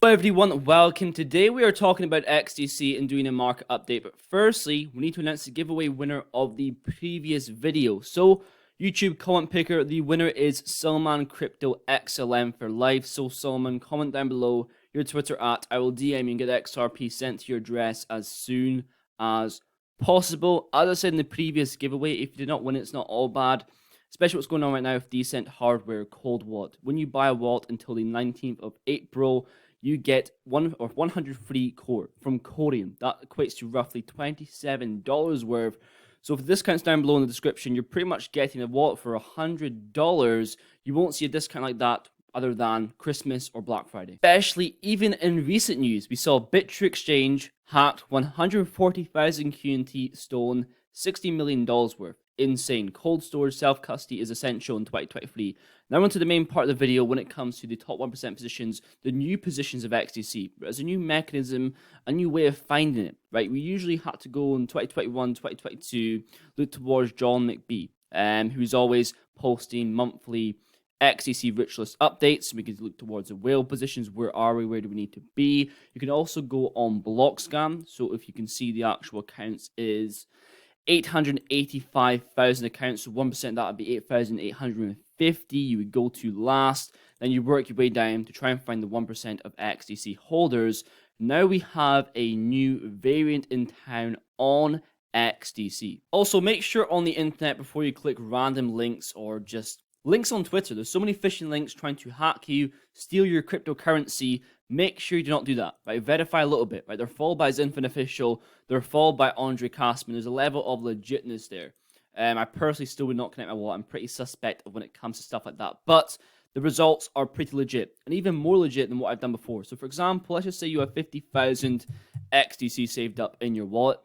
Hello everyone, welcome. Today we are talking about XDC and doing a market update, but firstly we need to announce the giveaway winner of the previous video. So YouTube comment picker, the winner is Salman Crypto XLM for life. So Salman, comment down below your Twitter at, I will DM you and get XRP sent to your address as soon as possible. As I said in the previous giveaway, if you did not win it, it's not all bad. Especially what's going on right now with Decent Hardware Cold Wallet. When you buy a wallet until the 19th of April, you get 100 free core from Corium. That equates to roughly $27 worth. So if the discount's down below in the description, you're pretty much getting a wallet for $100. You won't see a discount like that other than Christmas or Black Friday. Especially even in recent news, we saw Bitrue Exchange hacked, 140,000 QNT stolen, $60 million worth. Insane. Cold storage self-custody is essential in 2023. Now onto the main part of the video when it comes to the top 1% positions, the new positions of XDC. There's a new mechanism, a new way of finding it, right? We usually had to go in 2021, 2022, look towards John McBee, who's always posting monthly XDC rich list updates. We could look towards the whale positions. Where are we? Where do we need to be? You can also go on BlockScan. So if you can see the actual accounts is 885,000 accounts, so 1% that would be 8,850. You would go to last, then you work your way down to try and find the 1% of XDC holders. Now we have a new variant in town on XDC. Also, make sure on the internet before you click random links or just links on Twitter. There's so many phishing links trying to hack you, steal your cryptocurrency. Make sure you do not do that, right? Verify a little bit, right? They're followed by Zinfin Official. They're followed by Andre Kasman. There's a level of legitness there. I personally still would not connect my wallet. I'm pretty suspect of when it comes to stuff like that. But the results are pretty legit, and even more legit than what I've done before. So for example, let's just say you have 50,000 XDC saved up in your wallet.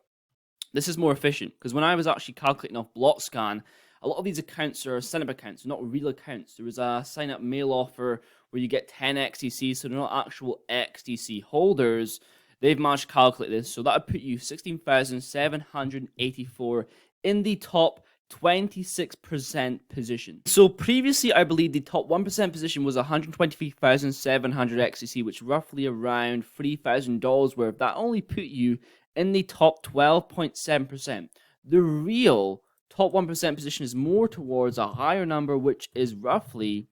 This is more efficient, because when I was actually calculating off BlockScan, a lot of these accounts are sign-up accounts, not real accounts. There was a sign-up mail offer where you get 10 XDC, so they're not actual XDC holders. They've managed to calculate this, so that would put you 16,784 in the top 26% position. So previously, I believe the top 1% position was 123,700 XDC, which roughly around $3,000 worth. That only put you in the top 12.7%. The real top 1% position is more towards a higher number, which is roughly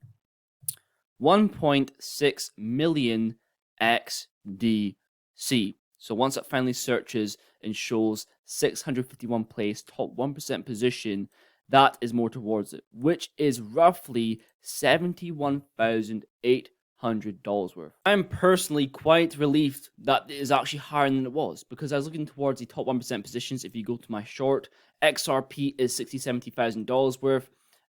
1.6 million XDC. So once it finally searches and shows 651 place, top 1% position, that is more towards it, which is roughly $71,800 worth. I'm personally quite relieved that it is actually higher than it was, because I was looking towards the top 1% positions. If you go to my short, XRP is $60,000-$70,000 worth.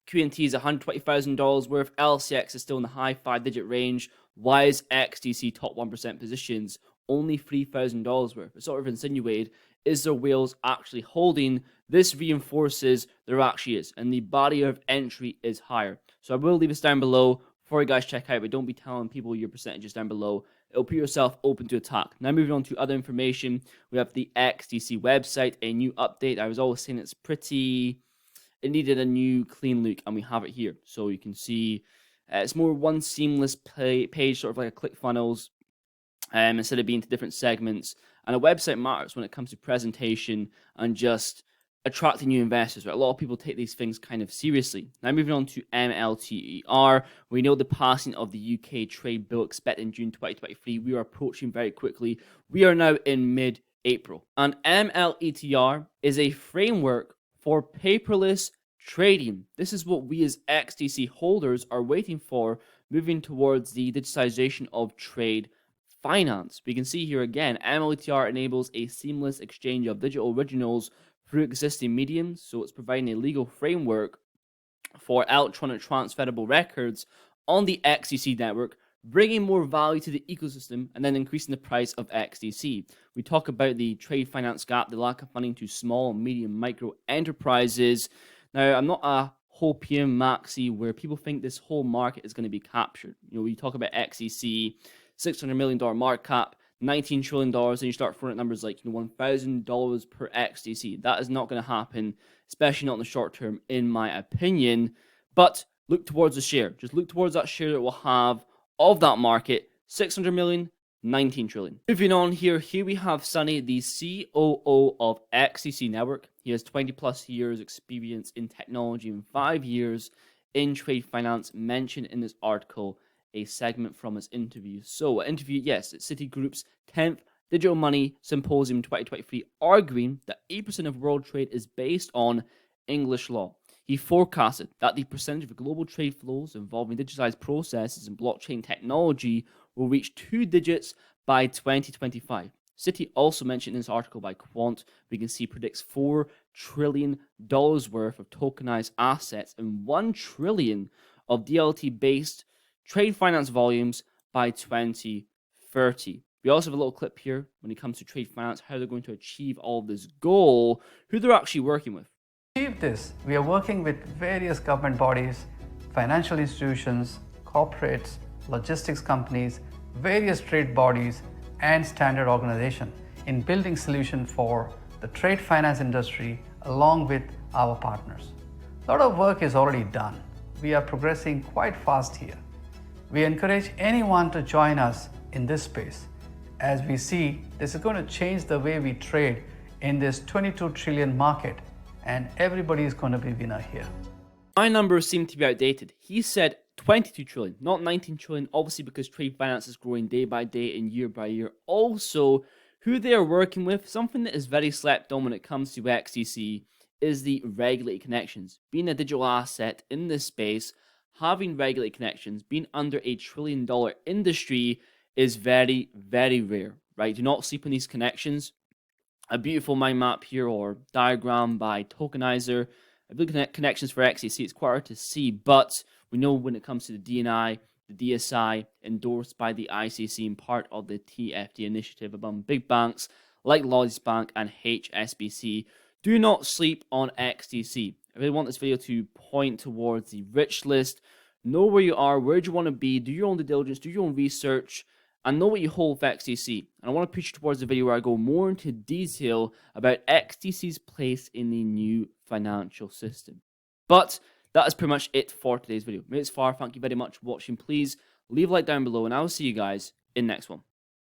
QNT is $120,000 worth. LCX is still in the high 5-digit range. Why is XDC top 1% positions only $3,000 worth? It sort of insinuated, is there whales actually holding? This reinforces there actually is, and the barrier of entry is higher. So I will leave this down below for you guys to check out, but don't be telling people your percentages down below. It'll put yourself open to attack. Now moving on to other information, we have the XDC website, a new update. I was always saying it's pretty, it needed a new clean look, and we have it here. So you can see it's more one seamless page, sort of like a ClickFunnels, instead of being to different segments. And a website matters when it comes to presentation and just attracting new investors, right? A lot of people take these things kind of seriously. Now moving on to MLTER, we know the passing of the UK trade bill expected in June 2023. We are approaching very quickly. We are now in mid-April. And MLETR is a framework for paperless trading. This is what we as XDC holders are waiting for, moving towards the digitization of trade finance. We can see here again, MLETR enables a seamless exchange of digital originals through existing mediums, so it's providing a legal framework for electronic transferable records on the XDC network, bringing more value to the ecosystem and then increasing the price of XDC. We talk about the trade finance gap, the lack of funding to small, medium, micro enterprises. Now, I'm not a hopium maxi where people think this whole market is going to be captured. You know, we talk about XDC, $600 million market cap, $19 trillion, and you start throwing out numbers like $1,000 per XDC. That is not going to happen, especially not in the short term, in my opinion. But look towards the share. Just look towards that share that we'll have of that market, 600 million, 19 trillion. Moving on here we have Sunny, the COO of XDC Network. He has 20 plus years experience in technology and 5 years in trade finance, mentioned in this article a segment from his interview. So, interview, yes, at Citigroup's 10th Digital Money Symposium 2023, arguing that 8% of world trade is based on English law. He forecasted that the percentage of global trade flows involving digitalized processes and blockchain technology will reach 2 digits by 2025. Citi also mentioned in this article by Quant, we can see predicts $4 trillion worth of tokenized assets and $1 trillion of DLT-based trade finance volumes by 2030. We also have a little clip here when it comes to trade finance, how they're going to achieve all of this goal, who they're actually working with. To achieve this, we are working with various government bodies, financial institutions, corporates, logistics companies, various trade bodies, and standard organizations in building solutions for the trade finance industry along with our partners. A lot of work is already done. We are progressing quite fast here. We encourage anyone to join us in this space, as we see this is going to change the way we trade in this 22 trillion market, and everybody is going to be winner here. My numbers seem to be outdated. He said 22 trillion, not 19 trillion, obviously because trade finance is growing day by day and year by year. Also, who they are working with, something that is very slept on when it comes to XDC, is the regulated connections. Being a digital asset in this space, having regulated connections, being under $1 trillion industry is very, very rare, right? Do not sleep on these connections. A beautiful mind map here or diagram by Tokenizer. I believe connections for XDC, it's quite hard to see, but we know when it comes to the DNI, the DSI, endorsed by the ICC and part of the TFD initiative among big banks like Lloyds Bank and HSBC. Do not sleep on XDC. I really want this video to point towards the rich list. Know where you are, where do you want to be, do your own due diligence, do your own research, and know what you hold for XDC. And I want to push you towards the video where I go more into detail about XDC's place in the new financial system. But that is pretty much it for today's video. Made it far, thank you very much for watching. Please leave a like down below, and I will see you guys in the next one.